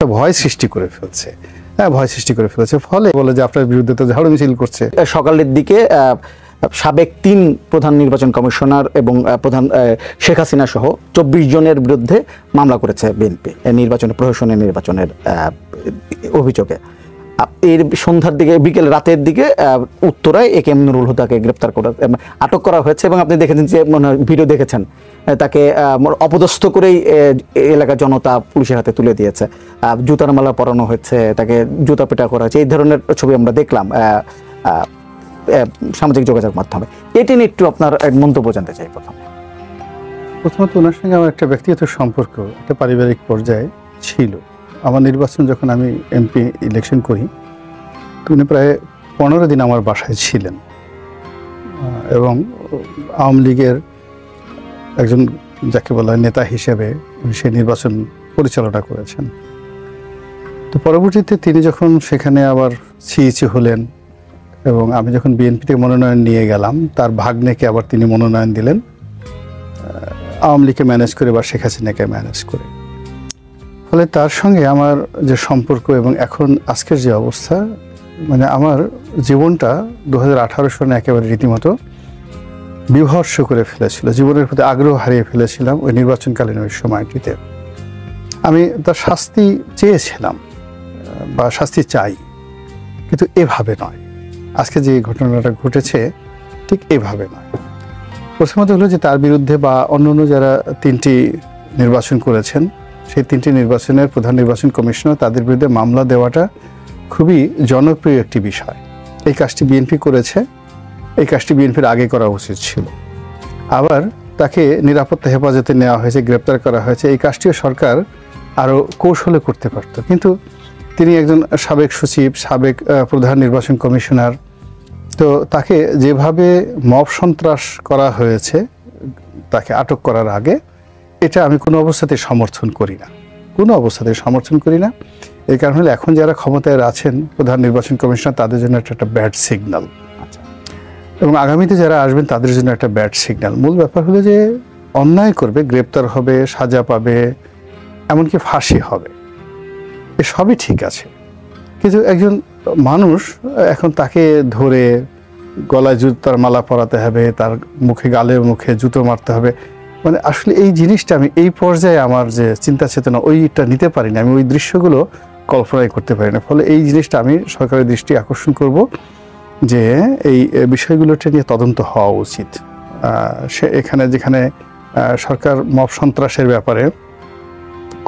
ভয় সৃষ্টি করে ফেলছে। হ্যাঁ, ভয় সৃষ্টি করে ফেলেছে, ফলে বলে যে আপনার বিরুদ্ধে তো ঝাড়ু মিছিল করছে। সকালের দিকে সাবেক 3 প্রধান নির্বাচন কমিশনার এবং প্রধান শেখ হাসিনা সহ 24 জনের বিরুদ্ধে মামলা করেছে বিএনপি নির্বাচনের প্রশাসনের নির্বাচনের অভিযোগে। এর সন্ধ্যার দিকে রাতের দিকে উত্তরায় একে এম নুরুল হুদাকে গ্রেপ্তার করা আটক করা হয়েছে এবং আপনি দেখেছেন যে ভিডিও দেখেছেন তাকে অপদস্থ করেই এলাকার জনতা পুলিশের হাতে তুলে দিয়েছে, জুতার মালা পরানো হয়েছে, তাকে জুতা পেটা করা হয়েছে, এই ধরনের ছবি আমরা দেখলাম সামাজিক যোগাযোগ মাধ্যমে। এটি নিয়ে একটু আপনার মন্তব্য জানতে চাই। প্রথমত ওনার সঙ্গে আমার একটা ব্যক্তিগত সম্পর্ক একটা পারিবারিক পর্যায়ে ছিল। আমার নির্বাচন যখন আমি এমপি ইলেকশন করি, তো উনি প্রায় 15 দিন আমার বাসায় ছিলেন এবং আওয়ামী লীগের একজন যাকে বলা হয় নেতা হিসেবে সেই নির্বাচন পরিচালনা করেছেন। তো পরবর্তীতে তিনি যখন সেখানে আবার সিইসি হলেন এবং আমি যখন বিএনপিতে মনোনয়ন নিয়ে গেলাম, তার ভাগ্নেকে আবার তিনি মনোনয়ন দিলেন আওয়ামী লীগকে ম্যানেজ করে বা শেখ হাসিনাকে ম্যানেজ করে। ফলে তার সঙ্গে আমার যে সম্পর্ক এবং এখন আজকের যে অবস্থা, মানে আমার জীবনটা 2018 সনে একেবারে রীতিমতো বিভৎস করে ফেলেছিল। জীবনের প্রতি আগ্রহ হারিয়ে ফেলেছিলাম ওই নির্বাচনকালীন ওই সময়টিতে। আমি তার শাস্তি চেয়েছিলাম বা শাস্তি চাই, কিন্তু এভাবে নয়। আজকে যে ঘটনাটা ঘটেছে ঠিক এভাবে নয়। প্রথমত হলো যে তার বিরুদ্ধে বা অন্যান্য যারা 3টি নির্বাচন করেছেন, সেই 3টি নির্বাচনের প্রধান নির্বাচন কমিশনার তাদের বিরুদ্ধে মামলা দেওয়াটা খুবই জনপ্রিয় একটি বিষয়। এই কাজটি বিএনপি করেছে, এই কাজটি বিএনপির আগে করা উচিত ছিল। আবার তাকে নিরাপত্তা হেফাজতে নেওয়া হয়েছে, গ্রেপ্তার করা হয়েছে, এই কাজটিও সরকার আরও কৌশলে করতে পারত। কিন্তু তিনি একজন সাবেক সচিব, সাবেক প্রধান নির্বাচন কমিশনার, তো তাকে যেভাবে মব সন্ত্রাস করা হয়েছে তাকে আটক করার আগে, এটা আমি কোনো অবস্থাতেই সমর্থন করি না, কোনো অবস্থাতেই সমর্থন করি না। এই কারণ হলো এখন যারা ক্ষমতায় আছেন প্রধান নির্বাচন কমিশনার, তাদের জন্য একটা ব্যাড সিগন্যাল, এবং আগামীতে যারা আসবেন তাদের জন্য একটা ব্যাড সিগন্যাল। মূল ব্যাপার হলো যে অন্যায় করবে, গ্রেপ্তার হবে, সাজা পাবে, এমনকি ফাঁসি হবে, এ সবই ঠিক আছে। কিন্তু একজন মানুষ এখন তাকে ধরে গলায় জুতার মালা পরাতে হবে, তার মুখে গালে মুখে জুতো মারতে হবে, মানে আসলে এই জিনিসটা আমি এই পর্যায়ে আমার যে চিন্তা চেতনা ওইটা নিতে পারি না, আমি ওই দৃশ্যগুলো কল্পনাই করতে পারি না। ফলে এই জিনিসটা আমি সরকারের দৃষ্টি আকর্ষণ করব যে এই বিষয়গুলোটা নিয়ে তদন্ত হওয়া উচিত। সে এখানে যেখানে সরকার মব সন্ত্রাসের ব্যাপারে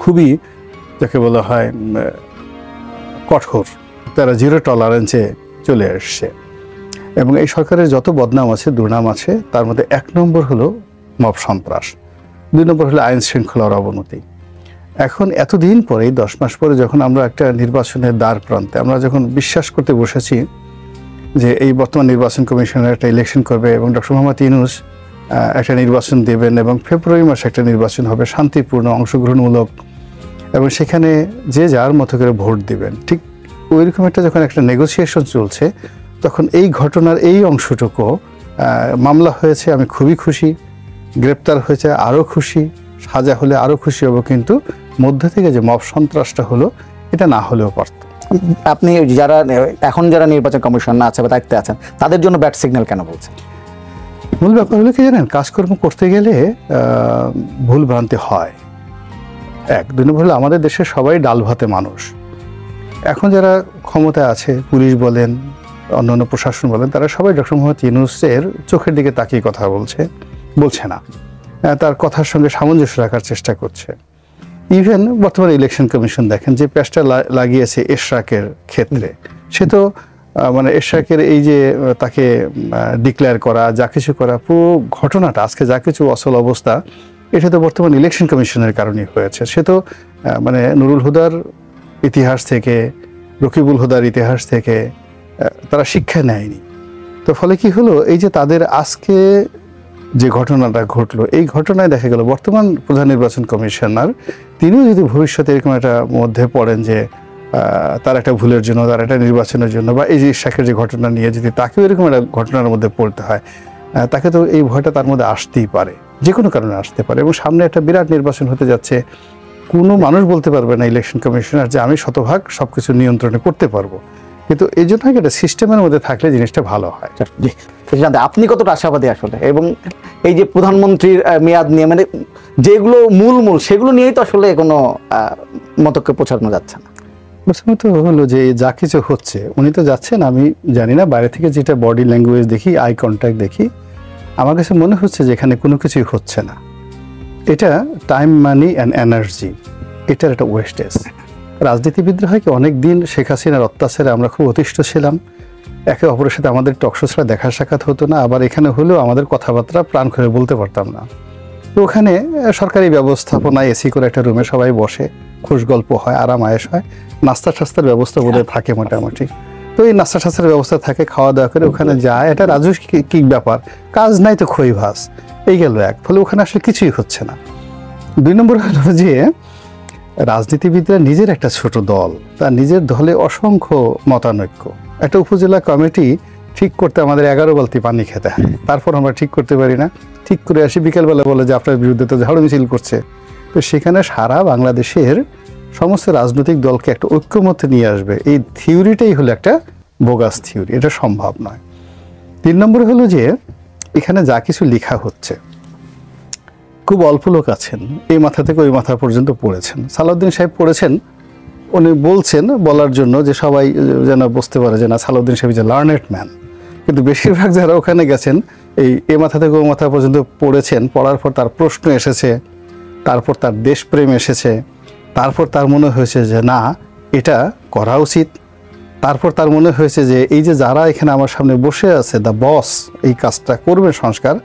খুবই যাকে বলা হয় কঠোর, তারা জিরো টলারেন্সে চলে আসছে, এবং এই সরকারের যত বদনাম আছে, দুর্নাম আছে, তার মধ্যে 1 নম্বর হলো মব সন্ত্রাস, 2 নম্বর হলো আইন শৃঙ্খলার অবনতি। এখন এতদিন পরে 10 মাস পরে যখন আমরা একটা নির্বাচনের দ্বার প্রান্তে, আমরা যখন বিশ্বাস করতে বসেছি যে এই বর্তমান নির্বাচন কমিশনের একটা ইলেকশন করবে এবং ডক্টর মোহাম্মদ ইউনূস একটা নির্বাচন দেবেন এবং ফেব্রুয়ারি মাসে একটা নির্বাচন হবে শান্তিপূর্ণ, অংশগ্রহণমূলক, এবং সেখানে যে যার মতো করে ভোট দিবেন, ঠিক ওইরকম যখন একটা নেগোসিয়েশন চলছে, তখন এই ঘটনার এই অংশটুকু মামলা হয়েছে, আমি খুবই খুশি, গ্রেপ্তার হয়েছে আরও খুশি, সাজা হলে আরও খুশি হব, কিন্তু মধ্যে থেকে যে মব সন্ত্রাসটা হলো এটা না হলেও পারত। আপনি এখন যারা নির্বাচন কমিশন আছে বা দায়িত্বে আছেন, তাদের জন্য ব্যাড সিগন্যাল কেন বলছেন? মূল ব্যাপার হলো কি জানেন, কাজকর্ম করতে গেলে ভুল ভ্রান্তি হয়। 2 নম্বর হলো আমাদের দেশের সবাই ডাল ভাতে মানুষ। এখন যারা ক্ষমতায় আছে, পুলিশ বলেন, অন্যান্য প্রশাসন বলেন, তারা সবাই ডক্টর মোহাম্মদ ইউনূসের চোখের দিকে তাকিয়ে কথা বলছে না, তার কথার সঙ্গে সামঞ্জস্য রাখার চেষ্টা করছে। ইভেন বর্তমানে ইলেকশন কমিশন দেখেন যে পেশটা লাগিয়েছে এশরাকের ক্ষেত্রে, সে তো মানে এশরাকের এই যে তাকে ডিক্লেয়ার করা, যা কিছু করা, পুরো ঘটনাটা আজকে যা কিছু অচল অবস্থা, এটা তো বর্তমান ইলেকশন কমিশনের কারণেই হয়েছে। সে তো মানে নুরুল হুদার ইতিহাস থেকে, রকিবুল হুদার ইতিহাস থেকে তারা শিক্ষা নেয়নি। তো ফলে কি হলো, এই যে তাদের আজকে যে ঘটনাটা ঘটলো, এই ঘটনায় দেখা গেল বর্তমান প্রধান নির্বাচন কমিশনার তিনিও যদি ভবিষ্যতে এরকম একটা মধ্যে পড়েন যে তার একটা ভুলের জন্য, তার একটা নির্বাচনের জন্য, বা এই যে শাকের যে ঘটনা নিয়ে যদি তাকেও এরকম একটা ঘটনার মধ্যে পড়তে হয়, তাকে তো এই ভয়টা তার মধ্যে আসতেই পারে, যে কোনো কারণে আসতে পারে। এবং সামনে একটা বিরাট নির্বাচন হতে যাচ্ছে, কোনো মানুষ বলতে পারবে না ইলেকশন কমিশনার যে আমি শতভাগ সবকিছু নিয়ন্ত্রণে করতে পারবো, কিন্তু এই জন্য একটা সিস্টেমের মধ্যে থাকলে জিনিসটা ভালো হয়। জি, জানতে আপনি কতটা আশাবাদী আসলে, এবং এই যে প্রধানমন্ত্রীর মেয়াদ নিয়ে মানে যেগুলো মূল সেগুলো নিয়েই তো আসলে কোনো মতকে পৌঁছানো যাচ্ছে না। প্রথমত হলো যে যা কিছু হচ্ছে উনি তো যাচ্ছেন, আমি জানি না, বাইরে থেকে যেটা বডি ল্যাঙ্গুয়েজ দেখি, আই কন্ট্যাক্ট দেখি, আমার কাছে মনে হচ্ছে যে এখানে কোনো কিছুই হচ্ছে না। এটা টাইম, মানি অ্যান্ড এনার্জি, এটার একটা ওয়েস্টেজ। রাজনীতিবিদরা হয় কি অনেক দিন শেখ হাসিনার অত্যাচারে আমরা খুব অতিষ্ঠ ছিলাম, একে অপরের সাথে আমাদের টকশো ছাড়া দেখা সাক্ষাৎ হতো না, আবার এখানে হলেও আমাদের কথাবার্তা প্রাণ খুলে বলতে পারতাম না। তো ওখানে সরকারি ব্যবস্থাপনায় এসি করে একটা রুমে সবাই বসে, খুশ গল্প হয়, আরাম আয়েশ হয়, নাস্তা টাস্তার ব্যবস্থা বোধহয় থাকে মোটামুটি। তো এই নাস্তা টাস্তার ব্যবস্থা থাকে, খাওয়া দাওয়া করে ওখানে যায়, এটা রাজস্বিক ব্যাপার, কাজ নাই তো খই ভাস, এই গেল এক। ফলে ওখানে আসলে কিছুই হচ্ছে না। 2 নম্বর হলো যে রাজনীতিবিদরা নিজের একটা ছোট দল, তার নিজের দলে অসংখ্য মতানৈক্য। একটা উপজেলা কমিটি ঠিক করতে আমাদের 11 বালতি পানি খেতে হয়, তারপর আমরা ঠিক করতে পারি না। ঠিক করে আসি, বিকেলবেলা বলে যে আপনার বিরুদ্ধে তো ঝাড়ু মিছিল করছে। তো সেখানে সারা বাংলাদেশের সমস্ত রাজনৈতিক দলকে একটা ঐক্যমত্যে নিয়ে আসবে, এই থিওরিটাই হলো একটা বোগাস থিওরি, এটা সম্ভব নয়। 3 নম্বরে হলো যে এখানে যা কিছু লেখা হচ্ছে, খুব অল্প লোক আছেন এই মাথা থেকে ওই মাথা পর্যন্ত পড়েছেন। সালাউদ্দিন সাহেব পড়েছেন, উনি বলছেন বলার জন্য যে সবাই যেন বুঝতে পারে যে না, সালাউদ্দিন সাহেব যে লার্নেড ম্যান, কিন্তু বেশিরভাগ যারা ওখানে গেছেন এই মাথা থেকে ওই মাথা পর্যন্ত পড়েছেন, পড়ার পর তার প্রশ্ন এসেছে, তারপর তার দেশপ্রেম এসেছে, তারপর তার মনে হয়েছে যে না এটা করা উচিত, তারপর তার মনে হয়েছে যে এই যে যারা এখানে আমার সামনে বসে আছে, দ্য বস, এই কাজটা করবে সংস্কার,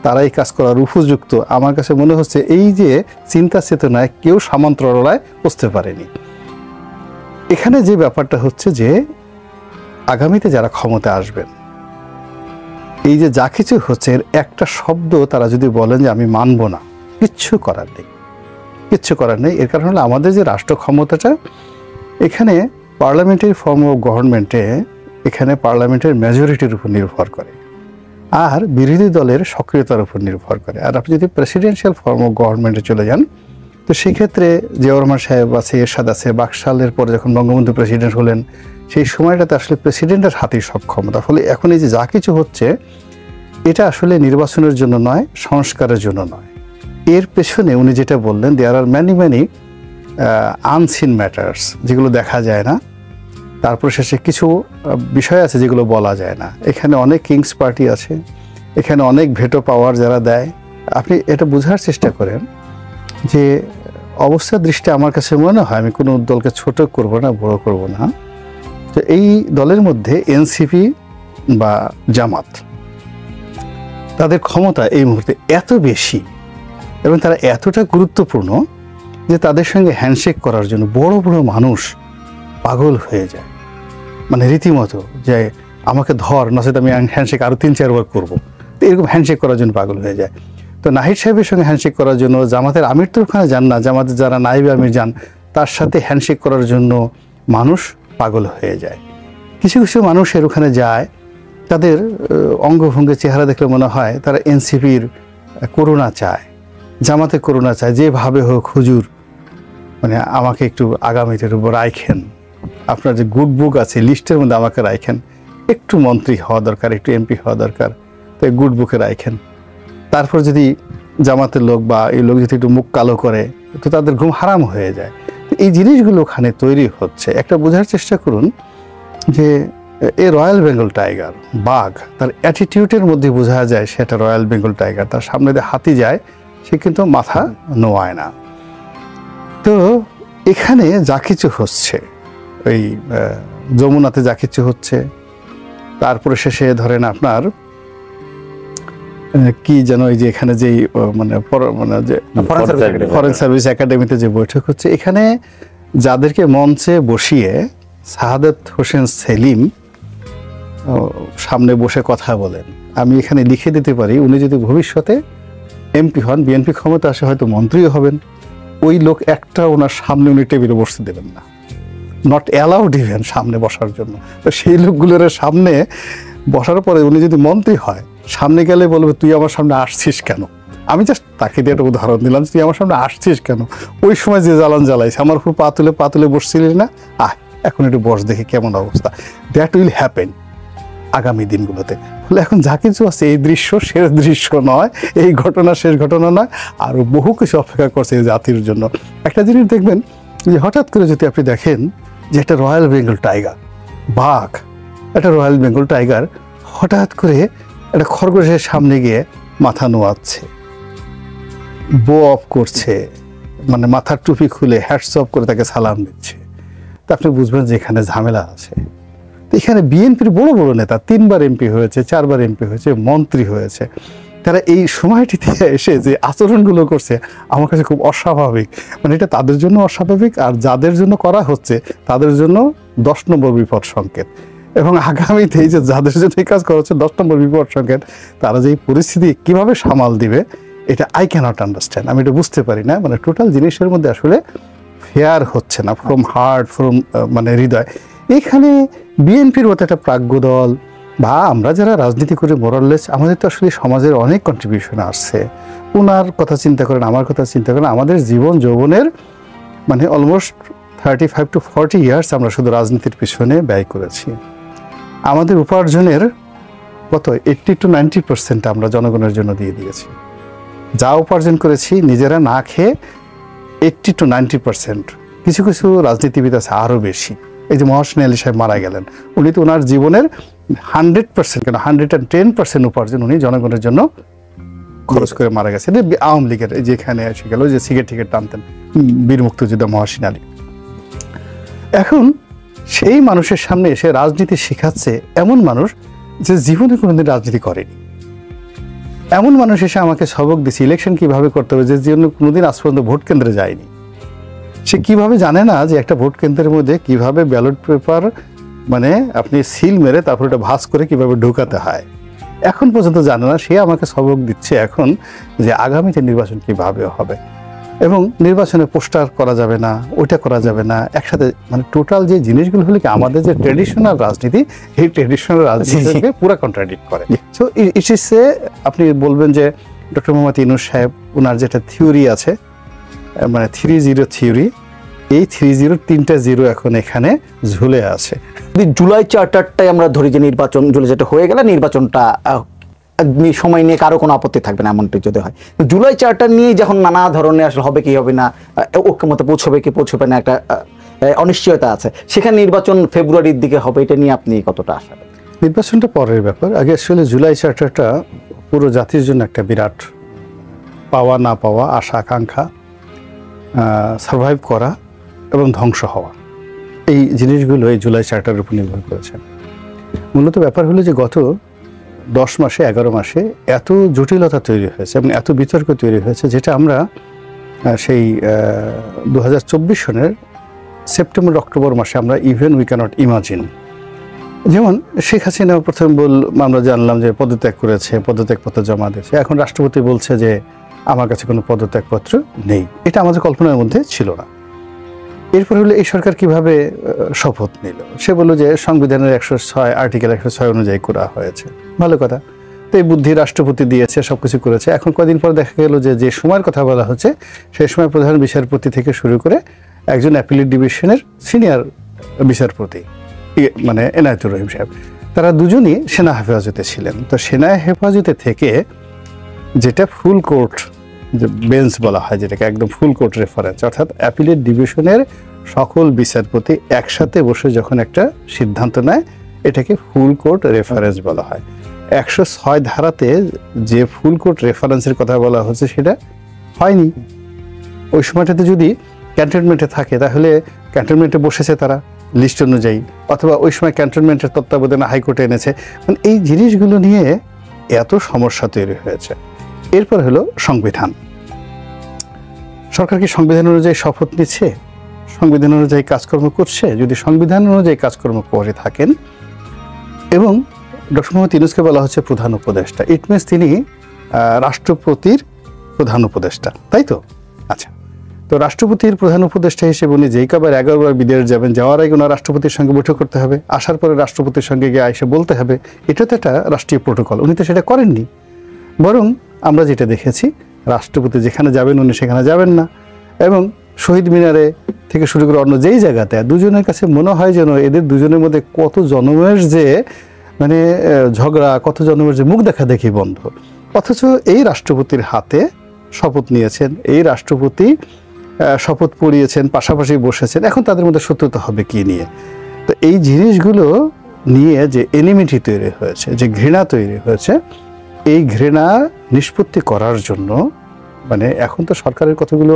তারা এই কাজ করার উপযুক্ত। আমার কাছে মনে হচ্ছে এই যে চিন্তা চেতনায় কেউ সামন্তরালয় বুঝতে পারেনি। এখানে যে ব্যাপারটা হচ্ছে যে আগামীতে যারা ক্ষমতা আসবেন, এই যে যা কিছু হচ্ছে এর একটা শব্দ তারা যদি বলেন যে আমি মানব না, কিচ্ছু করার নেই, কিচ্ছু করার নেই। এর কারণ হলো আমাদের যে রাষ্ট্র ক্ষমতাটা, এখানে পার্লামেন্টারি ফর্ম অফ গভর্নমেন্টে এখানে পার্লামেন্টের মেজরিটির উপর নির্ভর করে, আর বিরোধী দলের সক্রিয়তার উপর নির্ভর করে। আর আপনি যদি প্রেসিডেন্সিয়াল ফর্ম অফ গভর্নমেন্টে চলে যান, তো সেক্ষেত্রে জিয়াউর রহমান সাহেব আছে, এরশাদ আছে, বাকশালের পরে যখন বঙ্গবন্ধু প্রেসিডেন্ট হলেন, সেই সময়টাতে আসলে প্রেসিডেন্টের হাতেই সব ক্ষমতা। ফলে এখন এই যে যা কিছু হচ্ছে, এটা আসলে নির্বাচনের জন্য নয়, সংস্কারের জন্য নয়। এর পেছনে উনি যেটা বললেন, দেয়ার আর ম্যানি আনসিন ম্যাটার্স, যেগুলো দেখা যায় না। তারপর শেষে কিছু বিষয় আছে যেগুলো বলা যায় না। এখানে অনেক কিংস পার্টি আছে, এখানে অনেক ভেটো পাওয়ার যারা দেয়। আপনি এটা বোঝার চেষ্টা করেন যে অবস্থার দৃষ্টি আমার কাছে মনে হয়, আমি কোনো দলকে ছোট করব না, বড় করব না, তো এই দলের মধ্যে এনসিপি বা জামাত, তাদের ক্ষমতা এই মুহূর্তে এত বেশি এবং তারা এতটা গুরুত্বপূর্ণ যে তাদের সঙ্গে হ্যান্ডশেক করার জন্য বড় বড় মানুষ পাগল হয়ে যায়, মানে রীতিমতো যে আমাকে ধর, নচেত আমি হ্যান্ডশেক আরও 3-4 বার করবো, তো এরকম হ্যান্ডশেক করার জন্য পাগল হয়ে যায়। তো নাহিদ সাহেবের সঙ্গে হ্যান্ডশেক করার জন্য জামাতের আমির তো ওখানে যান না, জামাতের যারা নাইব আমির যান, তার সাথে হ্যান্ডশেক করার জন্য মানুষ পাগল হয়ে যায়। কিছু কিছু মানুষের ওখানে যায়, তাদের অঙ্গভঙ্গি, চেহারা দেখলে মনে হয় তারা এনসিপির করুণা চায়, জামাতে করুণা চায়, যেভাবে হোক হুজুর মানে আমাকে একটু আগামীতে উপর রাখেন, আপনার যে গুড বুক আছে লিস্টের মধ্যে আমাকে রাখেন, একটু মন্ত্রী হওয়া দরকার, একটু এমপি হওয়া দরকার, তো গুড বুকে রাখেন। তারপর যদি জামাতের লোক বা এই লোক যদি একটু মুখ কালো করে, তো তাদের ঘুম হারাম হয়ে যায়। এই জিনিসগুলো ওখানে তৈরি হচ্ছে। একটা বোঝার চেষ্টা করুন যে এই রয়্যাল বেঙ্গল টাইগার, বাঘ, তার অ্যাটিটিউডের মধ্যে বোঝা যায় সেটা রয়্যাল বেঙ্গল টাইগার। তার সামনে দিয়ে হাতি যায়, সে কিন্তু মাথা নোয়ায় না। তো এখানে যা কিছু হচ্ছে, ওই যমুনাতে যা কিছু হচ্ছে, তারপরে শেষে ধরেন আপনার কি যেন ওই যে এখানে যেই মানে যে ফরেন সার্ভিস একাডেমিতে যে বৈঠক হচ্ছে, এখানে যাদেরকে মঞ্চে বসিয়ে শাহাদাত হোসেন সেলিম সামনে বসে কথা বলেন, আমি এখানে লিখে দিতে পারি উনি যদি ভবিষ্যতে এমপি হন, বিএনপি ক্ষমতা আসে, হয়তো মন্ত্রীও হবেন, ওই লোক একটা ওনার সামনে উনি টেবিলে বসতে দেবেন না, নট অ্যালাউড ইভেন সামনে বসার জন্য। তো সেই লোকগুলোর সামনে বসার পরে উনি যদি মন্ত্রী হয়, সামনে গেলে বলবে তুই আমার সামনে আসছিস কেন, আমি জাস্ট তাকে দিয়ে একটা উদাহরণ দিলাম, তুই আমার সামনে আসছিস কেন, ওই সময় যে জ্বালান জ্বালাইছে আমার উপর পা তুলে বসছিলি না, এখন একটু বস দেখি কেমন অবস্থা। দ্যাট উইল হ্যাপেন আগামী দিনগুলোতে। ফলে এখন যা কিছু আছে এই দৃশ্য শেষ দৃশ্য নয়, এই ঘটনা শেষ ঘটনা নয়, আরও বহু কিছু অপেক্ষা করছে এই জাতির জন্য। একটা জিনিস দেখবেন যে হঠাৎ করে যদি আপনি দেখেন যে একটা রয়্যাল বেঙ্গল টাইগার, বাঘ, একটা রয়্যাল বেঙ্গল টাইগার হঠাৎ করে একটা খরগোশের সামনে গিয়ে মাথা নোয়াচ্ছে, বো অফ করছে, মানে মাথার টুপি খুলে হ্যাটস অফ করে তাকে সালাম দিচ্ছে, তা আপনি বুঝবেন যে এখানে ঝামেলা আছে। এখানে বিএনপির বড় বড় নেতা 3 বার এমপি হয়েছে, 4 বার এমপি হয়েছে, মন্ত্রী হয়েছে, তারা এই সময়টিতে এসে যে আচরণগুলো করছে আমার কাছে খুব অস্বাভাবিক। মানে এটা তাদের জন্য অস্বাভাবিক, আর যাদের জন্য করা হচ্ছে তাদের জন্য 10 নম্বর বিপদ সংকেত। এবং আগামীতে এই যে যাদের জন্য এই কাজ করা হচ্ছে 10 নম্বর বিপদ সংকেত, তারা যে এই পরিস্থিতি কিভাবে সামাল দিবে এটা আই ক্যানট আন্ডারস্ট্যান্ড। আমি এটা বুঝতে পারি না। মানে টোটাল জিনিসের মধ্যে আসলে ফেয়ার হচ্ছে না, ফ্রম হার্ট, ফ্রম মানে হৃদয়। এখানে বিএনপির মতো একটা প্রাজ্ঞ দল বা আমরা যারা রাজনীতি করে মোরাললেস, আমাদের তো আসলে সমাজের অনেক কন্ট্রিবিউশন আসছে। ওনার কথা চিন্তা করেন, আমার কথা চিন্তা করেন, আমাদের জীবন যৌবনের মানে অলমোস্ট 35 to 40 ইয়ার্স আমরা শুধু রাজনীতির পিছনে ব্যয় করেছি। আমাদের উপার্জনের কত 80 to 90% আমরা জনগণের জন্য দিয়ে দিয়েছি। যা উপার্জন করেছি নিজেরা না খেয়ে 80 to 90%, কিছু কিছু রাজনীতিবিদ আছে আরও বেশি। এই যে মহাসিন আলী সাহেব মারা গেলেন, উনি তো ওনার জীবনের 100% কেন 110% উপার্জন উনি জনগণের জন্য খরচ করে মারা গেছেন। আওয়ামী লীগের যেখানে এসে গেল যে সিগারেট টানতেন বীর মুক্তিযোদ্ধা মহাসিন আলী, এখন সেই মানুষের সামনে এসে রাজনীতি শেখাচ্ছে এমন মানুষ যে জীবনে কোনোদিন রাজনীতি করেনি। এমন মানুষ এসে আমাকে সবক দিচ্ছে ইলেকশন কিভাবে করতে হবে, যে জীবনে কোনোদিন আজ পর্যন্ত ভোট কেন্দ্রে যায়নি। সে কিভাবে জানে না যে একটা ভোট কেন্দ্রের মধ্যে কিভাবে ব্যালট পেপার মানে আপনি সিল মেরে তারপর এটা ভাঁজ করে কিভাবে ঢোকাতে হয়, এখন পর্যন্ত জানে না। সে আমাকে সবক দিচ্ছে এখন যে আগামীতে নির্বাচন কিভাবে হবে, এবং নির্বাচনে পোস্টার করা যাবে না, ওইটা করা যাবে না, একসাথে মানে টোটাল যে জিনিসগুলো হলে কি আমাদের যে ট্রেডিশনাল রাজনীতি, এই ট্রেডিশনাল রাজনীতিকে পুরো কন্ট্রাডিক্ট করে। সো ইট ইজ এ, আপনি বলবেন যে ডক্টর মোহাম্মদ ইউনূস সাহেব ওনার যেটা থিওরি আছে, মানে 3-0 থিওরি, এই 3-0 জিরো এখন এখানে ঝুলে আছে। জুলাই চার্টারটাই আমরা ধরি যে নির্বাচন জুলাই চার্টার হয়ে গেলে নির্বাচনটা সময় নিয়ে কারো কোনো আপত্তি থাকবে না, এমনটি যদি হয়। জুলাই চার্টার নিয়ে যখন নানা ধরনের আসলে হবে কি হবে না, ঐক্যমতে পৌঁছবে কি পৌঁছবে না, একটা অনিশ্চয়তা আছে, সেখানে নির্বাচন ফেব্রুয়ারির দিকে হবে, এটা নিয়ে আপনি কতটা আশা? নির্বাচনটা পরের ব্যাপার। আগে আসলে জুলাই চার্টারটা পুরো জাতির জন্য একটা বিরাট পাওয়া না পাওয়া, আশা আকাঙ্ক্ষা, সার্ভাইভ করা এবং ধ্বংস হওয়া, এই জিনিসগুলো এই জুলাই চার্টারের উপর নির্ভর করেছে। মূলত ব্যাপার হলো যে গত 10 মাসে 11 মাসে এত জটিলতা তৈরি হয়েছে এবং এত বিতর্ক তৈরি হয়েছে, যেটা আমরা সেই 2024 সনের সেপ্টেম্বর অক্টোবর মাসে আমরা ইভেন উই ক্যানট ইমাজিন। যেমন শেখ হাসিনা প্রথম আমরা জানলাম যে পদত্যাগ করেছে, পদত্যাগপত্র জমা দিয়েছে, এখন রাষ্ট্রপতি বলছে যে আমার কাছে কোনো পদত্যাগপত্র নেই। এটা আমাদের কল্পনার মধ্যে ছিল না। এরপর হলো এই সরকার কিভাবে শপথ নিল, সে বলল যে সংবিধানের 106 আর্টিকেল 106 অনুযায়ী করা হয়েছে, ভালো কথা। তো এই বুদ্ধি রাষ্ট্রপতি দিয়েছে, সবকিছু করেছে। এখন কদিন পর দেখা গেল যে সময়ের কথা বলা হচ্ছে, সেই সময় প্রধান বিচারপতি থেকে শুরু করে একজন অ্যাপিলেট ডিভিশনের সিনিয়র বিচারপতি মানে এনায়েতুর রহিম সাহেব, তারা দুজনই সেনা হেফাজতে ছিলেন। তো সেনা হেফাজতে থেকে যেটা ফুল কোর্ট যে বেঞ্চ বলা হয়, যেটাকে একদম ফুল কোর্ট রেফারেন্স, অর্থাৎ অ্যাপিলেট ডিভিশনের সকল বিচারপতি একসাথে বসে যখন একটা সিদ্ধান্ত নেয়, এটাকে ফুল কোর্ট রেফারেন্স বলা হয়। 106 ধারাতে যে ফুল কোর্ট রেফারেন্সের কথা বলা হচ্ছে সেটা হয়নি। ওই সময়টাতে যদি ক্যান্টনমেন্টে থাকে তাহলে ক্যান্টনমেন্টে বসেছে তারা লিস্ট অনুযায়ী, অথবা ওই সময় ক্যান্টনমেন্টের তত্ত্বাবধানে হাইকোর্টে এনেছে। মানে এই জিনিসগুলো নিয়ে এত সমস্যা তৈরি হয়েছে। এরপর হলো সংবিধান। সরকার কি সংবিধান অনুযায়ী শপথ নিচ্ছে, সংবিধান অনুযায়ী কাজকর্ম করছে? যদি সংবিধান অনুযায়ী কাজকর্ম করে থাকেন, এবং ডক্টর মোহাম্মদ ইউনূসকে বলা হচ্ছে প্রধান উপদেষ্টা, ইট মিনস তিনি রাষ্ট্রপতির প্রধান উপদেষ্টা, তাই তো? আচ্ছা, তো রাষ্ট্রপতির প্রধান উপদেষ্টা হিসেবে উনি যেই কবার 11 বার বিদেশ যাবেন, যাওয়ার আগে ওনার রাষ্ট্রপতির সঙ্গে বৈঠক করতে হবে, আসার পরে রাষ্ট্রপতির সঙ্গে গিয়ে এসে বলতে হবে, এটা তো একটা রাষ্ট্রীয় প্রোটোকল। উনি তো সেটা করেননি। বরং আমরা যেটা দেখেছি রাষ্ট্রপতি যেখানে যাবেন উনি সেখানে যাবেন না, এবং শহীদ মিনারে থেকে শুরু করে অন্য যেই জায়গাতে দুজনের কাছে মনে হয় যেন এদের দুজনের মধ্যে কত জন্মের যে মানে ঝগড়া, কত জন্মের যে মুখ দেখা দেখি বন্ধ। অথচ এই রাষ্ট্রপতির হাতে শপথ নিয়েছেন, এই রাষ্ট্রপতি শপথ পড়িয়েছেন, পাশাপাশি বসেছেন, এখন তাদের মধ্যে শত্রুতা হবে কি নিয়ে? তো এই জিনিসগুলো নিয়ে যে এনিমিটি তৈরি হয়েছে, যে ঘৃণা তৈরি হয়েছে, এই ঘৃণা নিষ্পত্তি করার জন্য মানে এখন তো সরকারের কতগুলো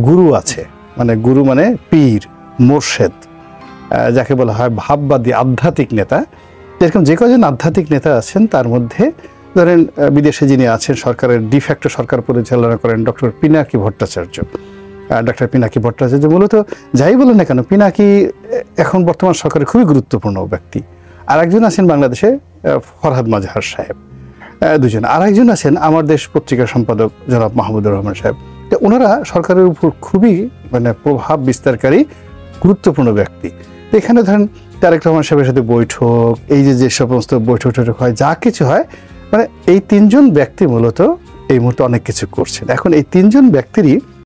গুরু আছে, মানে গুরু মানে পীর, মোর্শেদ, যাকে বলা হয় ভাববাদী আধ্যাত্মিক নেতা। এরকম যে কজন আধ্যাত্মিক নেতা আছেন তার মধ্যে ধরেন বিদেশে যিনি আছেন, সরকারের ডিফ্যাক্টো সরকার পরিচালনা করেন ডক্টর পিনাকি ভট্টাচার্য। ডক্টর পিনাকি ভট্টাচার্য মূলত যাই বলেন না কেন, পিনাকি এখন বর্তমান সরকারের খুবই গুরুত্বপূর্ণ ব্যক্তি। আর একজন আছেন বাংলাদেশে ফরহাদ মাজহার সাহেব, দুজন। আর একজন আছেন আমার দেশ পত্রিকা সম্পাদক জনাব মাহমুদুর রহমান সাহেব। তো ওনারা সরকারের উপর খুবই মানে প্রভাব বিস্তারকারী গুরুত্বপূর্ণ ব্যক্তি। এখানে ধরেন তারেক রহমান সাহেবের সাথে বৈঠক, এই যে সমস্ত বৈঠক টৈঠক হয়, যা কিছু হয়, মানে এই তিনজন ব্যক্তি মূলত এই মুহূর্তে অনেক কিছু করছেন। এখন এই তিনজন ব্যক্তিরই